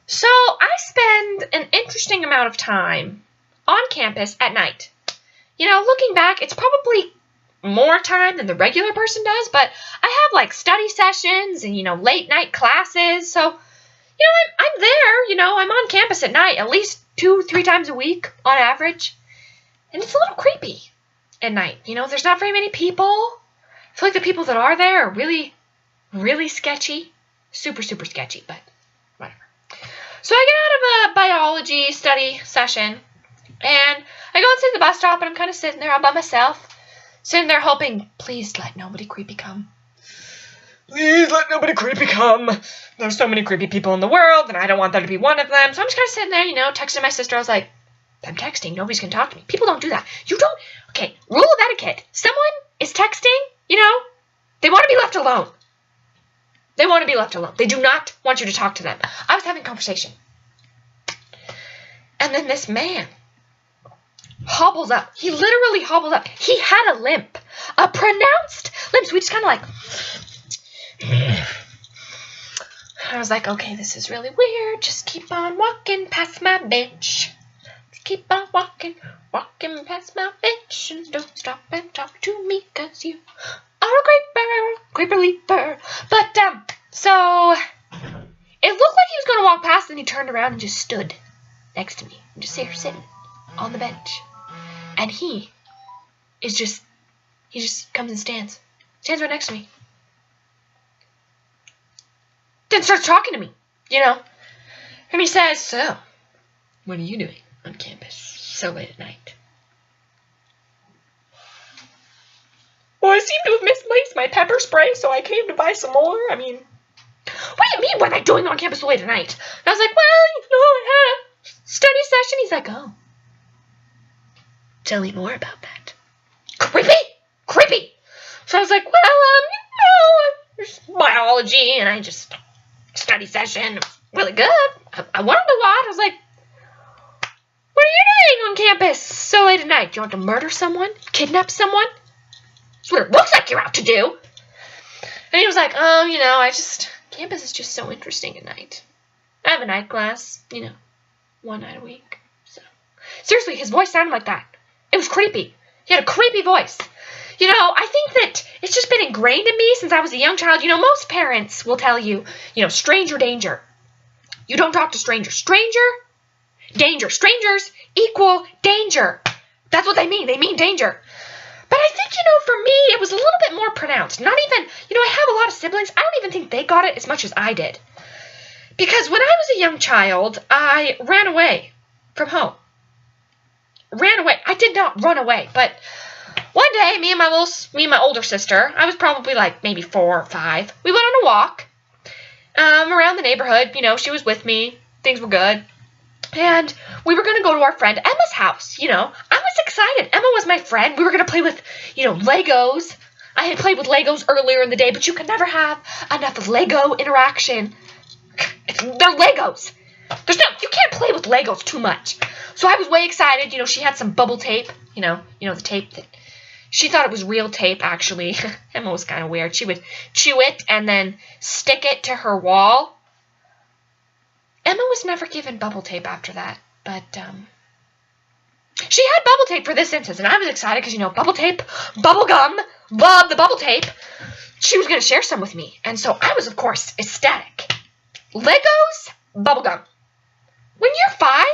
So I spend an interesting amount of time on campus at night. Looking back, it's probably more time than the regular person does, but I have study sessions and, late night classes. So, I'm there, I'm on campus at night at least 2-3 times a week on average. And it's a little creepy at night. There's not very many people. I feel like the people that are there are really, really sketchy. Super, super sketchy, but whatever. So I get out of a biology study session, and I go and sit at the bus stop, and I'm kind of sitting there all by myself, sitting there hoping, please let nobody creepy come. Please let nobody creepy come. There's so many creepy people in the world, and I don't want there to be one of them. So I'm just kind of sitting there, texting my sister. I was like, I'm texting. Nobody's going to talk to me. People don't do that. You don't. Okay, rule of etiquette. Someone is texting, they want to be left alone. They want to be left alone. They do not want you to talk to them. I was having a conversation. And then this man hobbles up. He literally hobbled up. He had a limp. A pronounced limp. So we just kind of I was like, okay, this is really weird. Just keep on walking past my bench. Just keep on walking past my bench. And don't stop and talk to me, 'cause you are a creeper leaper. But, so it looked like he was going to walk past, and he turned around and just stood next to me. And just sitting on the bench. And he just comes and stands right next to me. Then starts talking to me, And he says, so, what are you doing on campus so late at night? Well, I seem to have misplaced my pepper spray, so I came to buy some more. I mean, what do you mean, what am I doing on campus so late at night? And I was like, well, I had a study session. He's like, oh, tell me more about that. Creepy. So I was like, well, there's biology, and I just study session. It was really good. I learned a lot. I was like, what are you doing on campus so late at night? Do you want to murder someone? Kidnap someone? That's what it looks like you're out to do. And he was like, campus is just so interesting at night. I have a night class, one night a week. So seriously, his voice sounded like that. It was creepy. He had a creepy voice. I think that it's just been ingrained in me since I was a young child. Most parents will tell you, stranger danger. You don't talk to strangers. Danger. Strangers equal danger. That's what they mean. They mean danger. But I think, for me, it was a little bit more pronounced. Not even, I have a lot of siblings. I don't even think they got it as much as I did. Because when I was a young child, I ran away from home. I did not run away, but one day, me and my older sister, I was probably maybe 4 or 5, we went on a walk around the neighborhood. She was with me. Things were good. And we were going to go to our friend Emma's house. I was excited. Emma was my friend. We were going to play with, Legos. I had played with Legos earlier in the day, but you can never have enough Lego interaction. They're Legos. You can't play with Legos too much. So I was way excited. She had some bubble tape. The tape that she thought it was real tape, actually. Emma was kind of weird. She would chew it and then stick it to her wall. Emma was never given bubble tape after that, but she had bubble tape for this instance, and I was excited because, bubble tape, bubble gum, love the bubble tape. She was going to share some with me, and so I was, of course, ecstatic. Legos, bubble gum. When you're 5,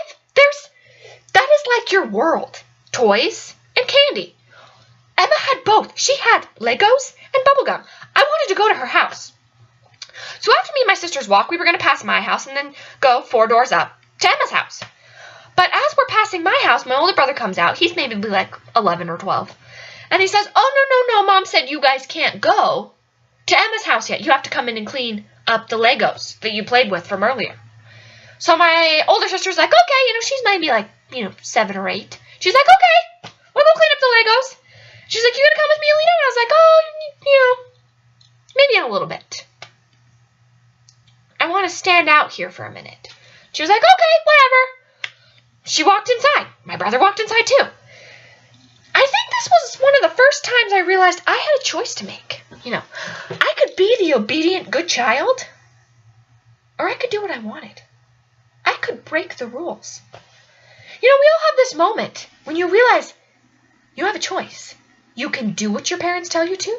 that is like your world. Toys and candy. Emma had both. She had Legos and bubble gum. I wanted to go to her house. So after me and my sister's walk, we were going to pass my house and then go 4 doors up to Emma's house. But as we're passing my house, my older brother comes out. He's maybe 11 or 12. And he says, oh, no, Mom said you guys can't go to Emma's house yet. You have to come in and clean up the Legos that you played with from earlier. So my older sister's like, okay, she's maybe 7 or 8. She's like, okay, we'll go clean up the Legos. She's like, you gonna come with me, Alina? And I was like, oh, maybe in a little bit. I want to stand out here for a minute. She was like, okay, whatever. She walked inside. My brother walked inside too. I think this was one of the first times I realized I had a choice to make. I could be the obedient good child, or I could do what I wanted. could break the rules. You know, we all have this moment when you realize you have a choice. You can do what your parents tell you to,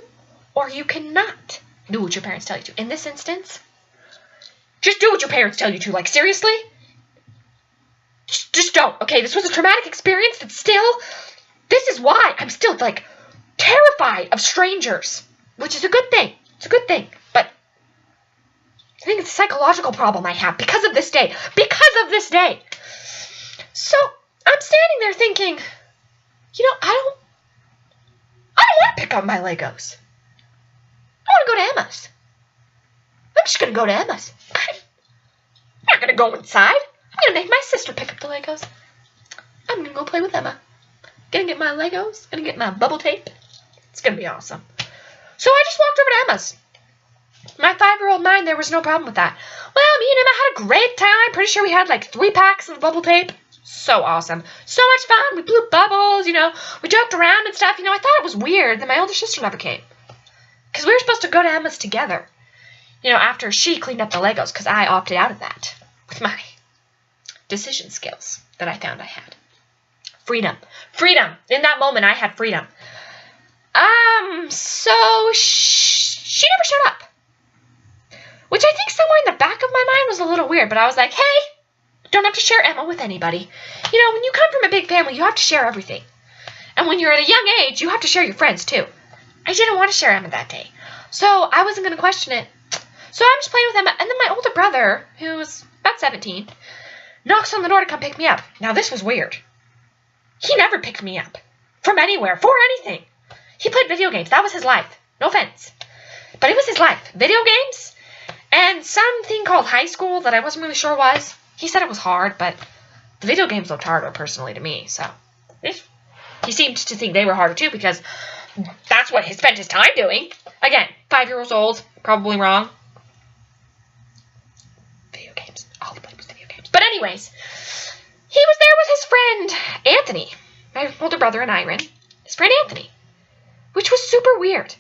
or you cannot do what your parents tell you to. In this instance, just do what your parents tell you to. Like, seriously? Just don't. Okay, this was a traumatic experience that still, this is why I'm still, like, terrified of strangers, which is a good thing. It's a good thing, but I think it's a psychological problem I have because of this day. Because of this day. So, I'm standing there thinking, you know, I don't want to pick up my Legos. I want to go to Emma's. I'm just going to go to Emma's. I'm not going to go inside. I'm going to make my sister pick up the Legos. I'm going to go play with Emma. Going to get my Legos. Going to get my bubble tape. It's going to be awesome. So I just walked over to Emma's. My 5-year-old mind, there was no problem with that. Well, me and Emma had a great time. Pretty sure we had like 3 packs of bubble tape. So awesome. So much fun. We blew bubbles, you know. We joked around and stuff. You know, I thought it was weird that my older sister never came. Because we were supposed to go to Emma's together. You know, after she cleaned up the Legos. Because I opted out of that. With my decision skills that I found I had. Freedom. Freedom. In that moment, I had freedom. So she never showed up. Which I think somewhere in the back of my mind was a little weird. But I was like, hey, don't have to share Emma with anybody. You know, when you come from a big family, you have to share everything. And when you're at a young age, you have to share your friends too. I didn't want to share Emma that day. So I wasn't going to question it. So I'm just playing with Emma. And then my older brother, who was about 17, knocks on the door to come pick me up. Now this was weird. He never picked me up. From anywhere. For anything. He played video games. That was his life. No offense. But it was his life. Video games and something called high school that I wasn't really sure was. He said it was hard, but the video games looked harder personally to me. So he seemed to think they were harder too because that's what he spent his time doing. Again, 5 years old. Probably wrong. Video games. All he played was video games. But anyways, he was there with his friend Anthony. My older brother and Iron. His friend Anthony. Which was super weird.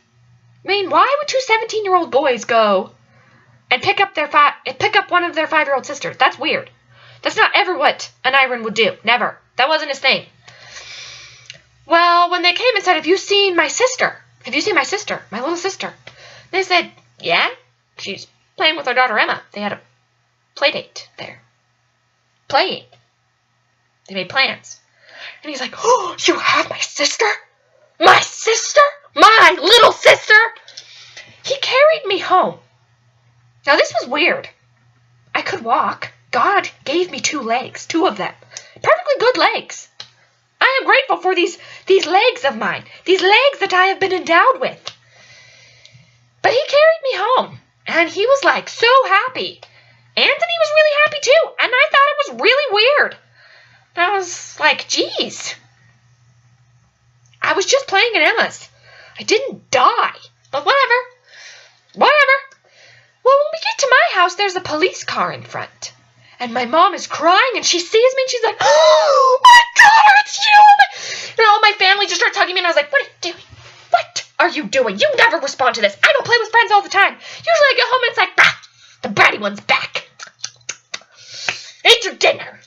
I mean, why would 2 17-year-old boys go and pick up one of their 5-year-old sisters? That's weird. That's not ever what an Iron would do. Never. That wasn't his thing. Well, when they came and said, have you seen my sister? Have you seen my sister? My little sister? They said, yeah. She's playing with our daughter Emma. They had a play date there. Playing. They made plans. And he's like, oh, you have my sister? My sister? My little sister? He carried me home. Now, this was weird. I could walk. God gave me 2 legs. 2 of them. Perfectly good legs. I am grateful for these legs of mine. These legs that I have been endowed with. But he carried me home. And he was like so happy. Anthony was really happy too. And I thought it was really weird. And I was like, geez. I was just playing at Emma's. I didn't die. But whatever. Whatever. Well, when we get to my house, there's a police car in front. And my mom is crying, and she sees me, and she's like, oh, my God, it's you! And all my family just starts hugging me, and I was like, what are you doing? What are you doing? You never respond to this. I don't play with friends all the time. Usually I get home, and it's like, bah, the bratty one's back. Eat your dinner.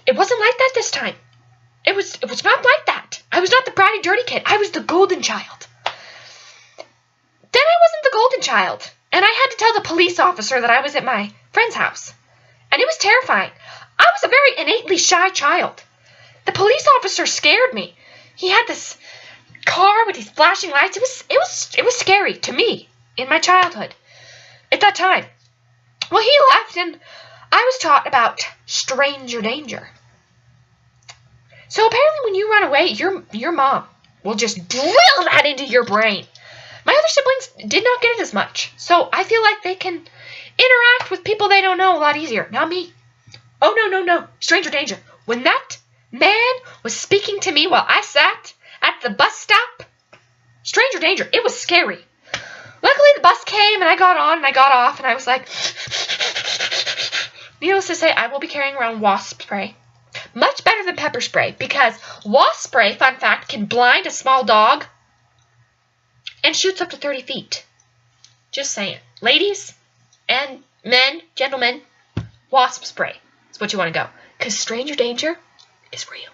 It wasn't like that this time. It was not like that. I was not the bratty, dirty kid. I was the golden child. Then I wasn't the golden child. And I had to tell the police officer that I was at my friend's house. And it was terrifying. I was a very innately shy child. The police officer scared me. He had this car with these flashing lights. It was scary to me in my childhood at that time. Well, he left, and I was taught about stranger danger. So apparently when you run away, your mom will just drill that into your brain. My other siblings did not get it as much. So I feel like they can interact with people they don't know a lot easier. Not me. Oh, no. Stranger danger. When that man was speaking to me while I sat at the bus stop, stranger danger. It was scary. Luckily, the bus came, and I got on, and I got off, and I was like, needless to say, I will be carrying around wasp spray. Much better than pepper spray, because wasp spray, fun fact, can blind a small dog and shoots up to 30 feet. Just saying. Ladies and men, gentlemen, wasp spray. what you want to go. Because stranger danger is real.